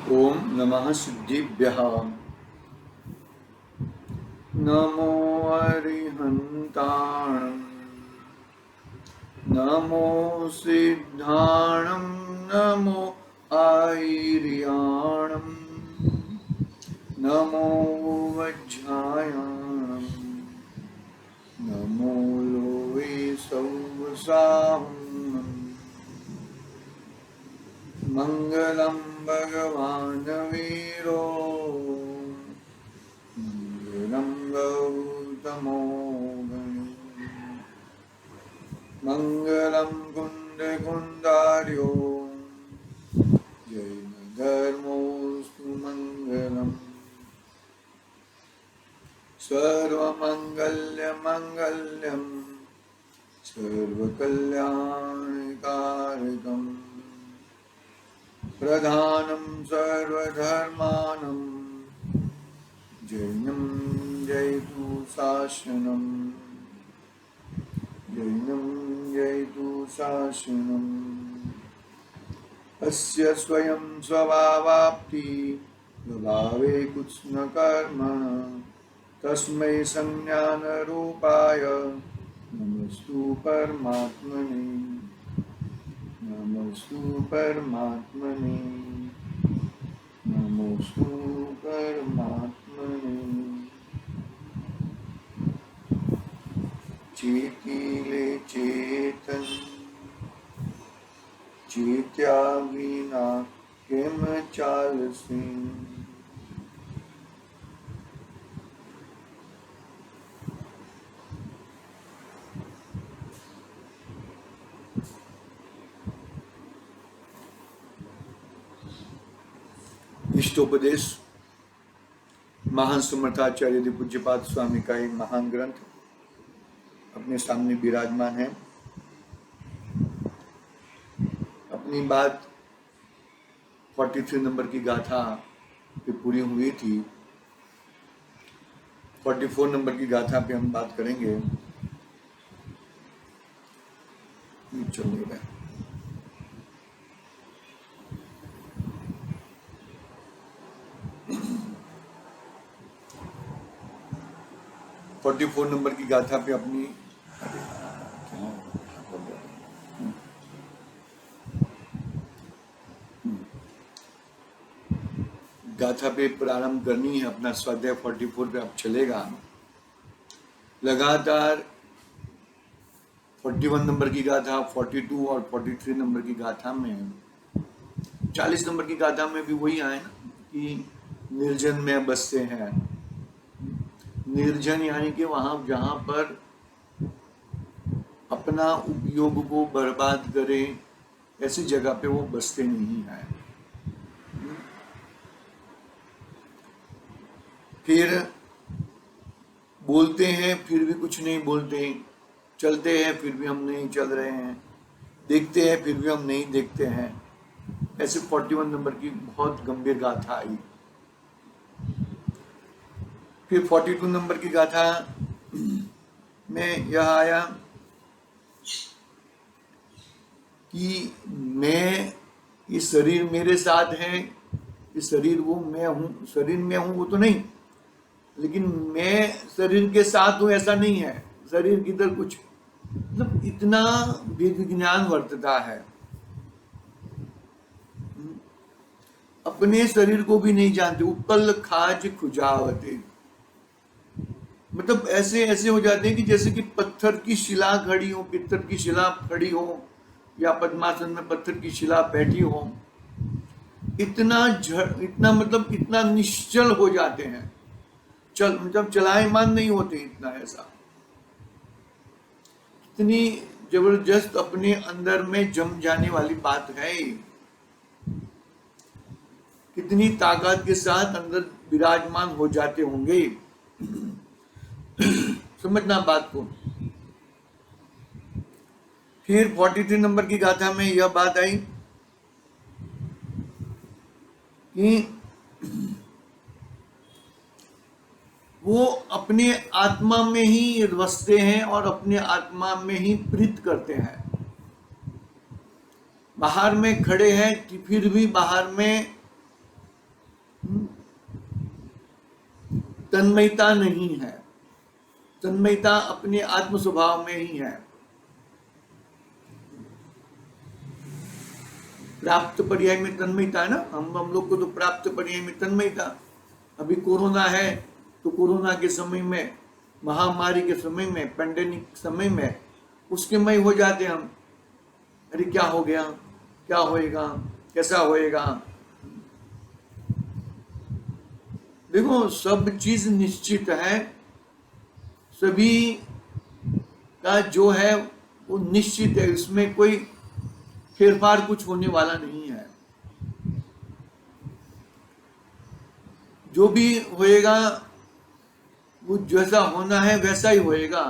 ओम नमः सिद्धिभ्यः। नमो अरिहन्ताणं नमो सिद्धाणं नमो आयर्याणं नमो वज्रायाणं नमो लोवे सौवसाहं मंगलम भगवान वीरो मंगलम गौतमो गणेश मंगलम कुंद कुंडार्यो जय धर्मोस्तु मंगलम सर्वमंगल्य मंगल्यम सर्वकल्याणकारकम् प्रधानं सर्वधर्मानं जैनं जयतु शासनं जैनं जयतु शासनम् अस्य स्वयं स्वभावाप्ति स्वभावे कुत्स्न कर्मण तस्मै संज्ञानरूपाय नमस्तु परमात्मने नमस्तु परमात्मने नमस्तु परमात्मने। चेतिले चेतन चेत्या विना केम चालसे। इष्टोपदेश महान समर्थाचार्य यदि पूज्यपाद स्वामी का एक महान ग्रंथ अपने सामने विराजमान है। अपनी बात 43 नंबर की गाथा पे पूरी हुई थी। 44 नंबर की गाथा पे हम बात करेंगे। चल नहीं रहा 44 नंबर की गाथा पे अपनी गाथा पे प्रारंभ करनी है। अपना स्वाध्याय 44 पे अब चलेगा लगातार। 41 नंबर की गाथा, 42 और 43 नंबर की गाथा में, 40 नंबर की गाथा में भी वही आए ना कि निर्जन में बसते हैं। निर्जन यानी कि वहां जहां पर अपना उपयोग को बर्बाद करे, ऐसी जगह पे वो बसते नहीं हैं। फिर बोलते हैं फिर भी कुछ नहीं बोलते, चलते हैं फिर भी हम नहीं चल रहे हैं, देखते हैं फिर भी हम नहीं देखते हैं। ऐसे 41 नंबर की बहुत गंभीर गाथा आई। फिर 42 नंबर की गाथा में यह आया कि मैं, ये शरीर मेरे साथ है, ये शरीर वो मैं हूँ, शरीर में हूँ वो तो नहीं, लेकिन मैं शरीर के साथ हूँ ऐसा नहीं है। शरीर की तरह कुछ मतलब इतना विज्ञान वर्तता है, अपने शरीर को भी नहीं जानते। उपल खाज खुजावते, मतलब ऐसे ऐसे हो जाते हैं कि जैसे कि पत्थर की शिला खड़ी हो, पित्तर की शिला खड़ी हो, या पद्मासन में पत्थर की शिला बैठी हो। इतना मतलब इतना निश्चल हो जाते हैं, चल मतलब चलायमान नहीं होते, इतना ऐसा, इतनी जबरदस्त अपने अंदर में जम जाने वाली बात है। कितनी ताकत के साथ अंदर विराजमान हो जाते होंगे, समझना बात को। फिर 43 नंबर की गाथा में यह बात आई कि वो अपने आत्मा में ही बसते हैं और अपने आत्मा में ही प्रीत करते हैं। बाहर में खड़े हैं कि फिर भी बाहर में तन्मयता नहीं है। तन्मयता अपने आत्म स्वभाव में ही है। प्राप्त पर्याय में तन्मयता है ना, हम लोग को तो प्राप्त पर्याय में तन्मयता। अभी कोरोना है तो कोरोना के समय में, महामारी के समय में, पेंडेमिक समय में उसके मय हो जाते हम। अरे क्या हो गया, क्या होएगा, कैसा होएगा। देखो सब चीज निश्चित है, सभी का जो है वो निश्चित है, इसमें कोई फेरफार कुछ होने वाला नहीं है। जो भी होएगा वो जैसा होना है वैसा ही होएगा,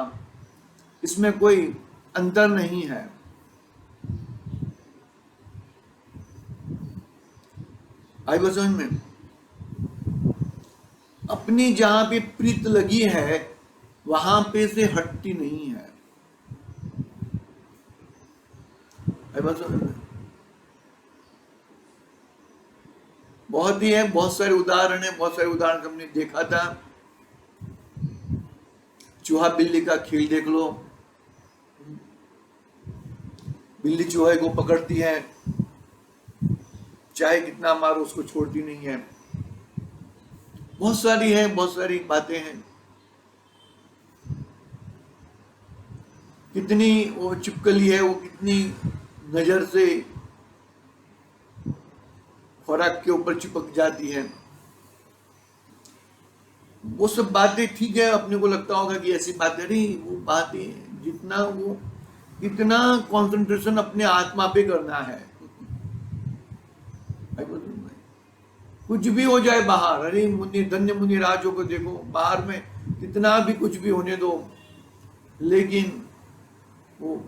इसमें कोई अंतर नहीं है। आई बात समझ में? अपनी जहां पे प्रीत लगी है वहां पे से हटती नहीं है। आई बात समझ में? बहुत ही है, बहुत सारे उदाहरण है, बहुत सारे उदाहरण हमने देखा था। चूहा बिल्ली का खेल देख लो, बिल्ली चूहे को पकड़ती है, चाहे कितना मारो उसको छोड़ती नहीं है। बहुत सारी बातें हैं। कितनी वो चिपकली है, वो कितनी नजर से खुराक के ऊपर चिपक जाती है। वो सब बातें ठीक है, अपने को लगता होगा कि ऐसी बातें नहीं, वो बातें जितना वो इतना कंसंट्रेशन अपने आत्मा पे करना है। कुछ भी हो जाए बाहर, अरे मुनि धन्य मुनि राजों को देखो, बाहर में कितना भी कुछ भी होने दो, लेकिन वो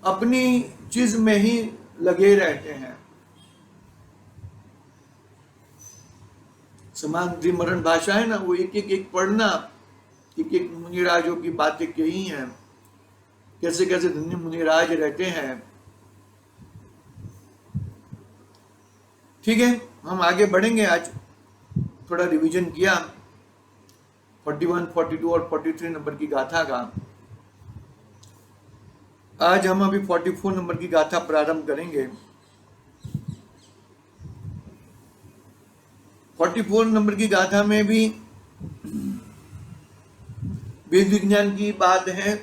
अपनी चीज में ही लगे रहते हैं। समाधि मरण भाषा है ना, वो एक एक पढ़ना, एक मुनिराजों की बातें कही हैं, कैसे कैसे धन्य मुनिराज रहते हैं। ठीक है, हम आगे बढ़ेंगे। आज थोड़ा रिवीजन किया 41, 42 और 43 नंबर की गाथा का। आज हम अभी 44 नंबर की गाथा प्रारंभ करेंगे। 44 नंबर की गाथा में भी वेद विज्ञान की बात है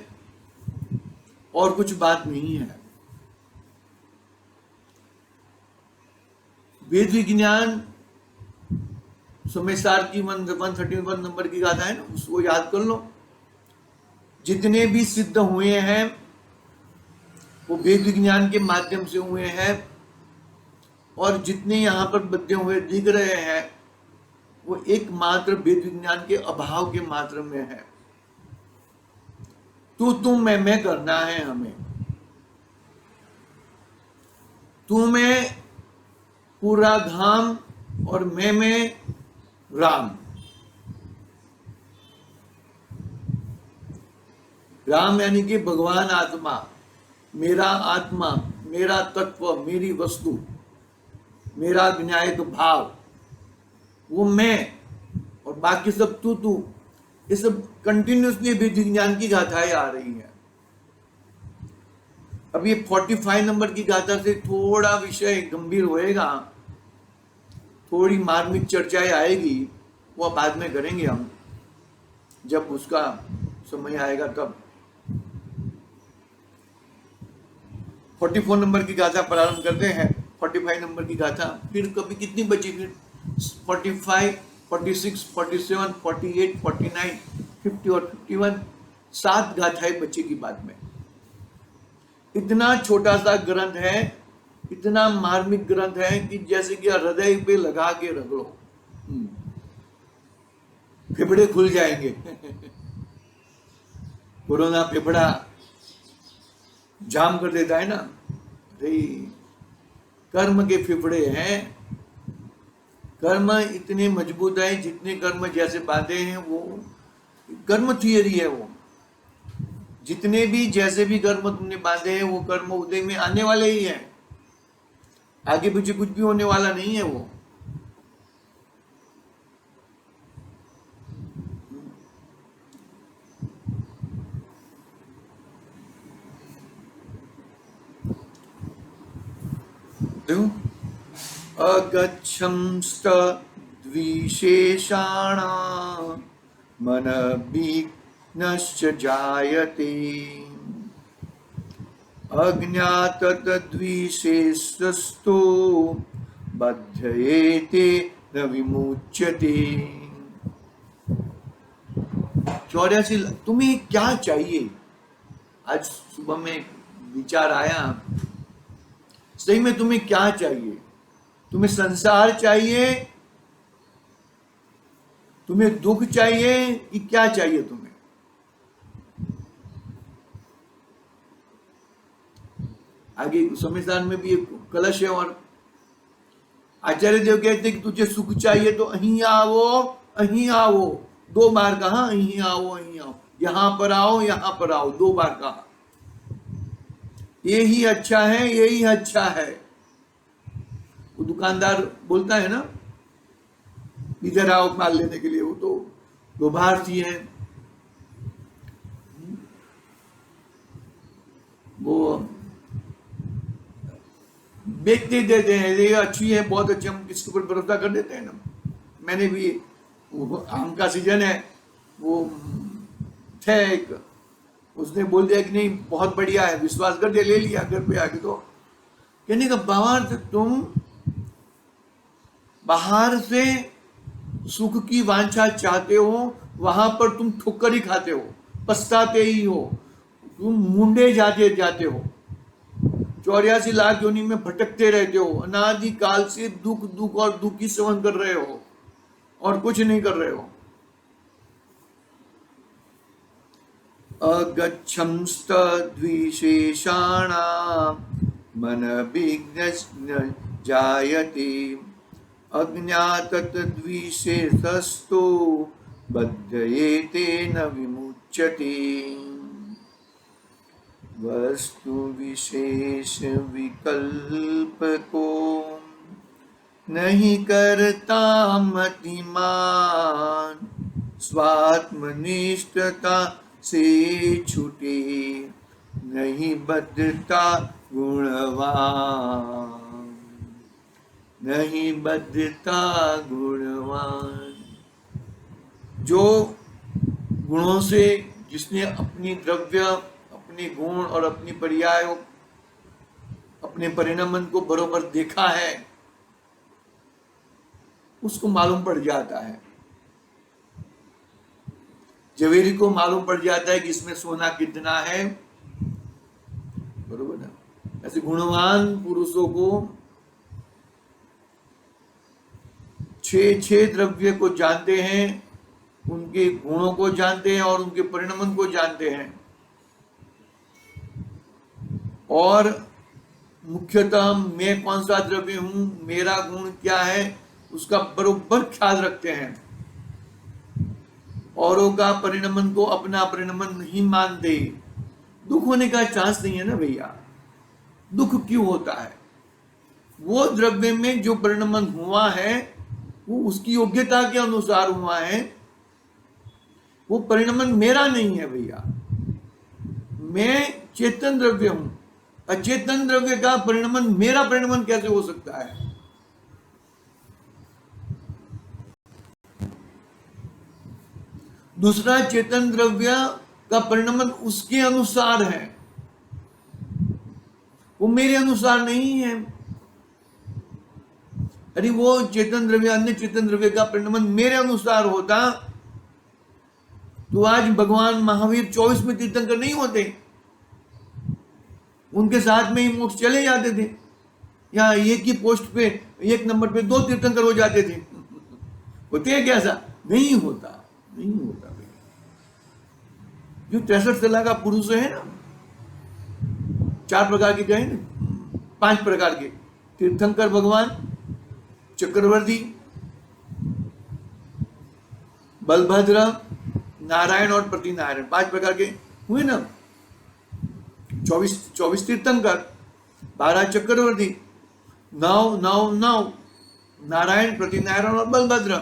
और कुछ बात नहीं है। वेद विज्ञान समय सार की 131 नंबर की गाथा है ना, उसको याद कर लो। जितने भी सिद्ध हुए हैं वो वेद विज्ञान के माध्यम से हुए हैं, और जितने यहाँ पर बद्धे हुए दिख रहे हैं वो एकमात्र वेद विज्ञान के अभाव के मात्र में है। तू तुम मैं करना है हमें। तू में पूरा धाम और मैं में राम। राम यानी कि भगवान आत्मा, मेरा आत्मा, मेरा तत्व, मेरी वस्तु, मेरा ज्ञायक भाव, वो मैं, और बाकी सब तू। ये सब कंटिन्यूसली वेद विज्ञान की गाथाएं आ रही हैं। अब ये 45 नंबर की गाथा से थोड़ा विषय गंभीर होएगा, थोड़ी मार्मिक चर्चाएं आएगी, वो बाद में करेंगे हम, जब उसका समय आएगा तब। 44 नंबर की गाथा प्रारंभ करते हैं। 45 नंबर की गाथा फिर कभी कितनी बची, फिर 45, 46, 47, 48, 49, 50 और 51, 7 गाथाएं बचेगी बाद में। इतना छोटा सा ग्रंथ है, इतना मार्मिक ग्रंथ है कि जैसे कि हृदय पे लगा के रख लो, फेफड़े खुल जाएंगे। कोरोना फेफड़ा जाम कर देता है ना, कर्म के फेफड़े हैं। कर्म इतने मजबूत है, जितने कर्म जैसे बांधे हैं, वो कर्म थियरी है। वो जितने भी जैसे भी कर्म तुमने बांधे हैं वो कर्म उदय में आने वाले ही हैं, आगे पीछे कुछ भी होने वाला नहीं है वो। देखो, अगच्छंस्त द्विशेषाणां मनविघ्नश्च जायते अज्ञाततद्विशेषस्तु बध्येते न विमुच्यते। 84 तुम्हें क्या चाहिए? आज सुबह में विचार आया, सही में तुम्हें क्या चाहिए? तुम्हें संसार चाहिए, तुम्हें दुख चाहिए, कि क्या चाहिए तुम्हें? आगे संविधान में भी एक कलश है, और आचार्य देव कहते कि तुझे सुख चाहिए तो अहीं आओ, अहीं आओ। 2 बार कहा, अहीं आओ, अहीं आओ, यहां पर आओ, यहां पर आओ, 2 बार कहा। यही अच्छा है, यही अच्छा है। वो दुकानदार बोलता है ना, इधर आओ माल लेने के लिए, वो तो लोभार्थी है। वो बेचते देते हैं, ये अच्छी है, बहुत अच्छी, हम किसके ऊपर भरोसा कर देते हैं ना। मैंने भी, आम का सीजन है, वो थे एक, उसने बोल दिया कि नहीं बहुत बढ़िया है, विश्वास कर दिया, ले लिया घर पे आके। तो कहने का भावार्थ, तुम बाहर से सुख की वांछा चाहते हो, वहां पर तुम ठोकर ही खाते हो, पछताते ही हो, तुम मुंडे जाते हो, 84 लाख योनि में भटकते रहते हो, अनादि काल से दुख दुख और दुख ही सेवन कर रहे हो, और कुछ नहीं कर रहे हो। अगच्छंस्त द्विशेषाणां मनविघ्नश्च जायते अज्ञाततद्विशेषस्तु बध्येते न विमुच्यते। वस्तु विशेष विकल्प को नहीं करता मतिमान, स्वात्मनिष्ठता से छूटे नहीं बद्धता गुणवान, नहीं बद्धता गुणवान। जो गुणों से, जिसने अपनी द्रव्य, अपने गुण और अपनी पर्याय, अपने परिणमन को बरोबर देखा है, उसको मालूम पड़ जाता है। जवेरी को मालूम पड़ जाता है कि इसमें सोना कितना है, बरोबर ना। ऐसे गुणवान पुरुषों को 6 द्रव्य को जानते हैं, उनके गुणों को जानते हैं और उनके परिणमन को जानते हैं, और मुख्यतः मैं कौन सा द्रव्य हूं, मेरा गुण क्या है, उसका बरोबर ख्याल रखते हैं। औरों का परिणमन को अपना परिणमन नहीं मानते। दुख होने का चांस नहीं है ना भैया। दुख क्यों होता है? वो द्रव्य में जो परिणमन हुआ है वो उसकी योग्यता के अनुसार हुआ है, वो परिणमन मेरा नहीं है भैया। मैं चेतन द्रव्य हूं, अचेतन द्रव्य का परिणमन मेरा परिणमन कैसे हो सकता है? दूसरा चेतन द्रव्य का परिणमन उसके अनुसार है, वो मेरे अनुसार नहीं है। अरे वो चेतन द्रव्य, अन्य चेतन द्रव्य का परिणमन मेरे अनुसार होता तो आज भगवान महावीर 24 में तीर्थंकर नहीं होते, उनके साथ में ही मोक्ष चले जाते थे, या एक ही पोस्ट पे, एक नंबर पे 2 तीर्थंकर हो जाते थे। होते हैं क्या? ऐसा नहीं होता, नहीं होता। जो 63 तला का पुरुष है ना, 4 प्रकार के कहें ना, 5 प्रकार के तीर्थंकर भगवान, चक्रवर्ती, बलभद्र, नारायण और प्रतिनारायण, 5 प्रकार के हुए ना। 24 तीर्थंकर, 12 चक्रवर्ती, 9 नारायण, प्रतिनारायण और बलभद्र।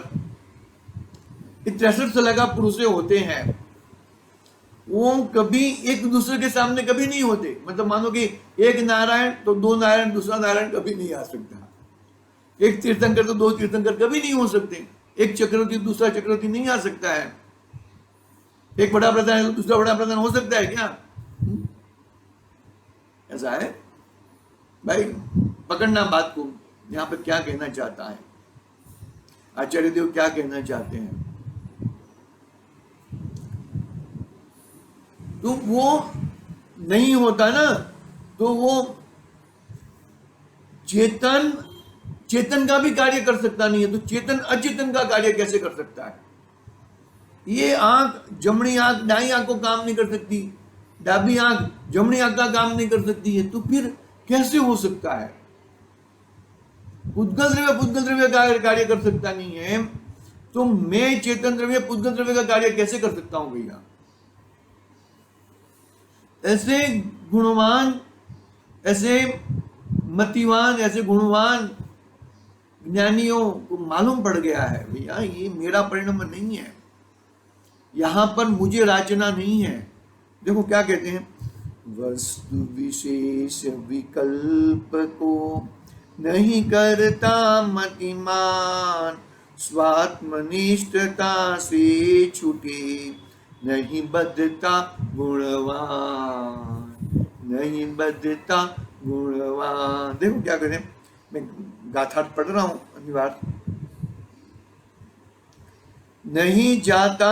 63 तला का पुरुष होते हैं। वो कभी एक दूसरे के सामने कभी नहीं होते। मतलब मानो कि एक नारायण तो दो नारायण, दूसरा नारायण कभी नहीं आ सकता। एक तीर्थंकर तो दो तीर्थंकर कभी नहीं हो सकते। एक चक्रवर्ती दूसरा चक्रवर्ती नहीं आ सकता है। एक बड़ा प्रधान है तो दूसरा बड़ा प्रधान हो सकता है क्या? ऐसा है भाई, पकड़ना बात को। यहाँ पे क्या कहना चाहता है आचार्य देव, क्या कहना चाहते हैं? तो वो नहीं होता ना, तो वो चेतन चेतन का भी कार्य कर सकता नहीं है, तो चेतन अचेतन का कार्य कैसे कर सकता है? ये आंख, जमणी आंख दाई आंख को काम नहीं कर सकती, डाबी आंख जमणी आंख का काम नहीं कर सकती है, तो फिर कैसे हो सकता है? पुद्गल द्रव्य का कार्य कर सकता नहीं है, तो मैं चेतन द्रव्य पुद्गल द्रव्य का कार्य कैसे कर सकता हूं भैया? ऐसे गुणवान, ऐसे मतिवान, ऐसे गुणवान ज्ञानियों को मालूम पड़ गया है भैया ये मेरा परिणाम नहीं है, यहां पर मुझे राचना नहीं है। देखो क्या कहते हैं, वस्तु विशेष विकल्प को नहीं करता मतिमान, स्वात्मनिष्ठता से छूटे नहीं बद्धता गुणवान, नहीं बद्धता गुणवान। देखो क्या कहते हैं, मैं गाथा पढ़ रहा हूं अनिवार्य। नहीं जाता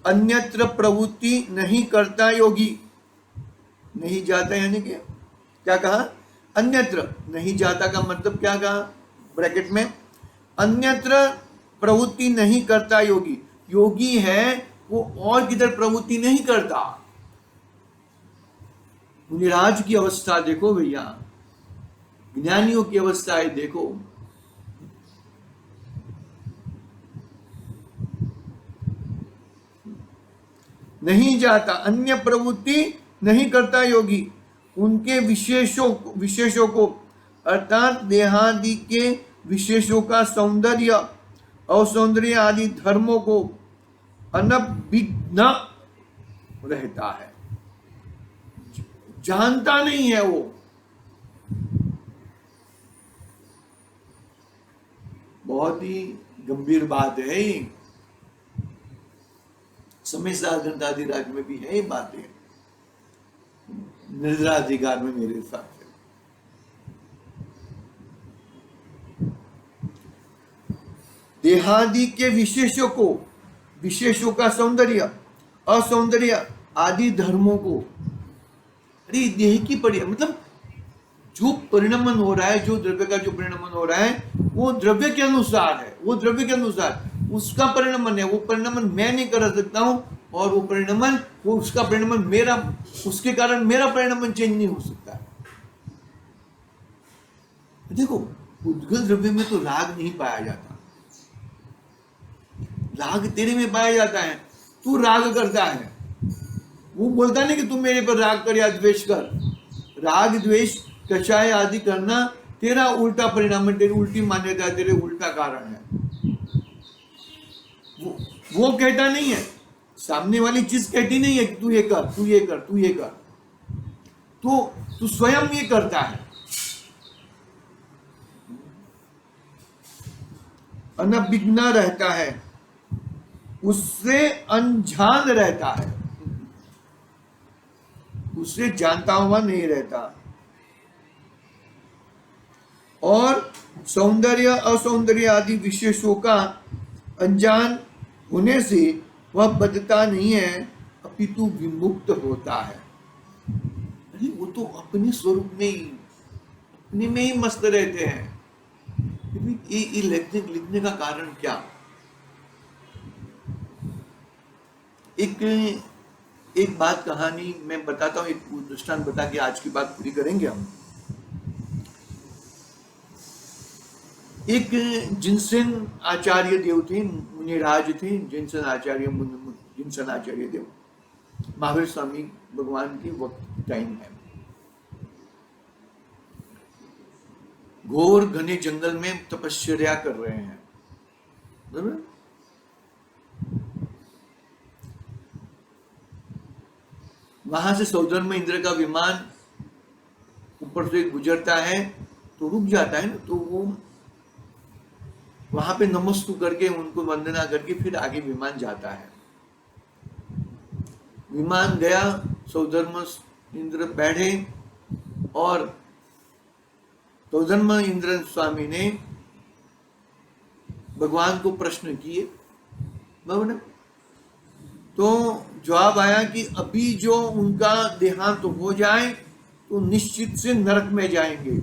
अन्यत्र प्रवृत्ति नहीं करता योगी। नहीं जाता यानी कि क्या कहा? अन्यत्र नहीं जाता का मतलब क्या कहा ब्रैकेट में? अन्यत्र प्रवृत्ति नहीं करता योगी। योगी है वो और किधर प्रवृत्ति नहीं करता। मुनिराज की अवस्था देखो भैया, ज्ञानियों की अवस्था है देखो। नहीं जाता, अन्य प्रवृत्ति नहीं करता योगी, उनके विशेषों को अर्थात देहादि के विशेषों का सौंदर्य और सौंदर्य आदि धर्मों को अनभिज्ञ रहता है, जानता नहीं है वो। बहुत ही गंभीर बात है। समय ग्रंथाधिराज में भी है ये बातें, निर्जराधिकार में मेरे हिसाब से। देहादि के विशेषों का सौंदर्य असौंदर्य आदि धर्मों को, अरे देह की पड़ी मतलब जो परिणमन हो रहा है, जो द्रव्य का जो परिणमन हो रहा है वो द्रव्य के अनुसार है, वो द्रव्य के अनुसार उसका परिणमन है। वो परिणमन मैं नहीं कर सकता हूं, और वो परिणमन वो उसका परिणमन मेरा, उसके कारण मेरा परिणमन चेंज नहीं हो सकता। देखो उद्गल द्रव्य में तो राग नहीं पाया जाता, राग तेरे में पाया जाता है। तू राग करता है, वो बोलता नहीं कि तू मेरे पर राग कर या द्वेष कर। राग द्वेष कषाय आदि करना तेरा उल्टा परिणाम है, तेरी उल्टी मान्यता है, तेरे उल्टा कारण है। वो कहता नहीं है, सामने वाली चीज कहती नहीं है कि तू ये कर, तू ये कर, तू ये कर, तो तू स्वयं ये करता है। अनभिज्ञ रहता है, उससे अनजान रहता है, उससे जानता हुआ नहीं रहता। और सौंदर्य असौंदर्य आदि विशेषों का अनजान होने से वह बद्धता नहीं है, अपितु विमुक्त होता है। अरे वो तो अपने स्वरूप में ही, अपने में ही मस्त रहते हैं। ये लिखने का कारण क्या? एक बात कहानी मैं बताता हूँ, एक दृष्टांत बता के आज की बात पूरी करेंगे हम। एक जिनसेन आचार्य देव थे, मुनिराज थे, जिनसेन आचार्य देव, महावीर स्वामी भगवान की वक्त टाइम है। घोर घने जंगल में तपस्या कर रहे हैं। वहां से सौधर्म इंद्र का विमान ऊपर से गुजरता है तो रुक जाता है ना, तो वो वहां पे नमस्तु करके उनको वंदना करके फिर आगे विमान जाता है। विमान गया, सौधर्म इंद्र बैठे और सौधर्म इंद्र स्वामी ने भगवान को प्रश्न किए। तो जवाब आया कि अभी जो उनका देहांत हो जाए तो निश्चित से नरक में जाएंगे,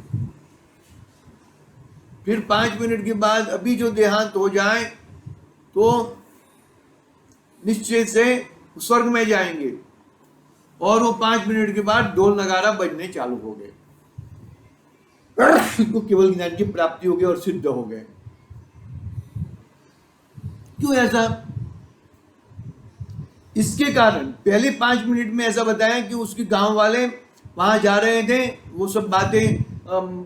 फिर 5 मिनट के बाद अभी जो देहांत हो जाए तो निश्चय से स्वर्ग में जाएंगे, और वो 5 मिनट के बाद ढोल नगारा बजने चालू हो गए, तो केवल ज्ञान की प्राप्ति हो गई और सिद्ध हो गए। क्यों ऐसा? इसके कारण पहले 5 मिनट में ऐसा बताया कि उसके गांव वाले वहां जा रहे थे, वो सब बातें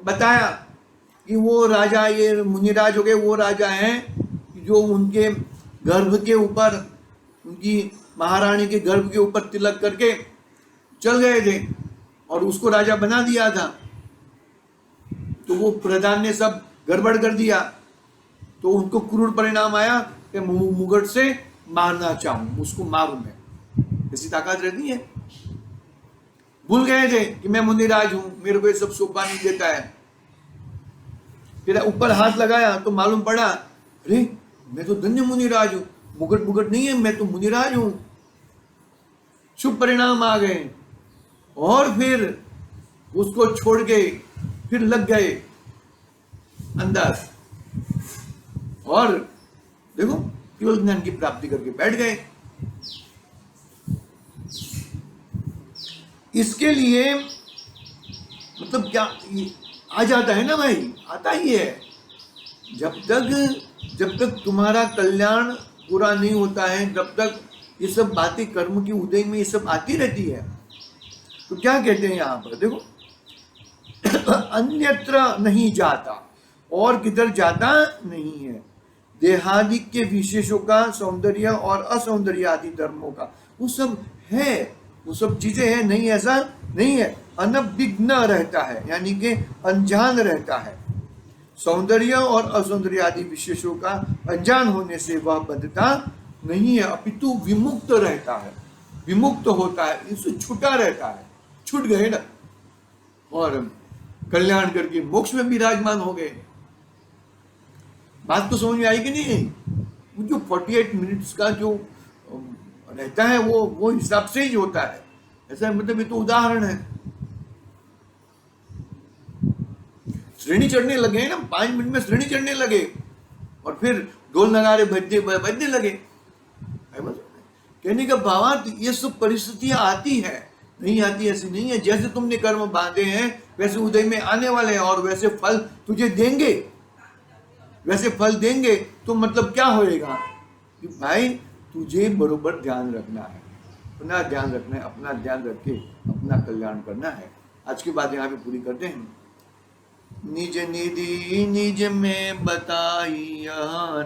बताया कि वो राजा, ये मुनिराज हो गए, वो राजा हैं जो उनके गर्भ के ऊपर, उनकी महारानी के गर्भ के ऊपर तिलक करके चल गए थे और उसको राजा बना दिया था। तो वो प्रधान ने सब गड़बड़ कर दिया, तो उनको क्रूर परिणाम आया कि मुगट से मारना चाहूं, उसको मारूं मैं, ऐसी ताकत रहती है। भूल गए थे कि मैं मुनिराज हूं, मेरे को ये सब शोभा नहीं देता है। फिर ऊपर हाथ लगाया तो मालूम पड़ा, अरे मैं तो धन्य मुनिराज हूं, मुगट मुगट नहीं है, मैं तो मुनिराज हूं। शुभ परिणाम आ गए और फिर उसको छोड़ के फिर लग गए अंदर, और देखो केवल ज्ञान की प्राप्ति करके बैठ गए। इसके लिए मतलब क्या आ जाता है ना भाई, आता ही है। जब तक तुम्हारा कल्याण पूरा नहीं होता है, जब तक ये सब बातें कर्म की उदय में ये सब आती रहती है। तो क्या कहते हैं यहाँ पर देखो, अन्यत्र नहीं जाता, और किधर जाता नहीं है। देहादि के विशेषों का, सौंदर्य और असौंदर्य आदि धर्मों का, वो सब है, वो सब चीजें हैं, नहीं ऐसा नहीं है। अनभिज्ञ रहता है, यानी कि अनजान रहता है। सौंदर्य और असौंदर्य आदि विशेषों का अनजान होने से वह बद्धता नहीं है, अपितु विमुक्त रहता है, विमुक्त होता है, इससे छुटा रहता है। छूट गए ना, और कल्याण करके मोक्ष में विराजमान हो गए। बात तो समझ में आई कि नहीं? जो 48 मिनट्स का जो रहता है वो हिसाब से ही होता है, ऐसा मतलब ये तो उदाहरण है। श्रेणी चढ़ने लगे ना, 5 मिनट में श्रेणी चढ़ने लगे और फिर ढोल नगारे बजने लगे। कहने का भावार्थ, ये सब परिस्थितियां आती है, नहीं आती ऐसी नहीं है। जैसे तुमने कर्म बांधे हैं वैसे उदय में आने वाले हैं, और वैसे फल तुझे देंगे, वैसे फल देंगे। तो मतलब क्या होएगा कि भाई तुझे बरोबर ध्यान रखना है, अपना ध्यान रखना है, अपना ध्यान रख के अपना कल्याण करना है। आज की बात यहाँ पे पूरी करते हैं। निज निधि निज में बताइया